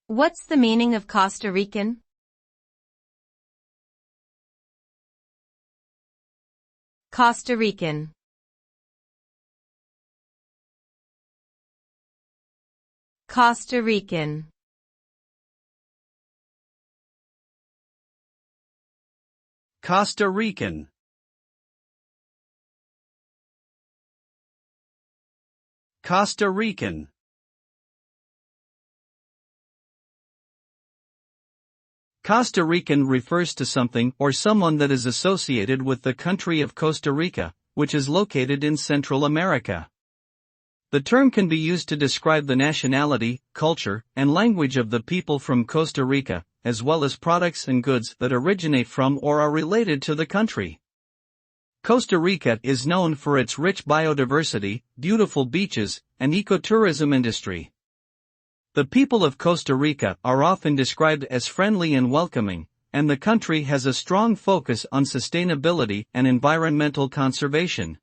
What's the meaning of Costa Rican? Costa Rican. Costa Rican. Costa Rican. Costa Rican. Costa Rican refers to something or someone that is associated with the country of Costa Rica, which is located in Central America. The term can be used to describe the nationality, culture, and language of the people from Costa Rica, as well as products and goods that originate from or are related to the country. Costa Rica is known for its rich biodiversity, beautiful beaches, and ecotourism industry. The people of Costa Rica are often described as friendly and welcoming, and the country has a strong focus on sustainability and environmental conservation.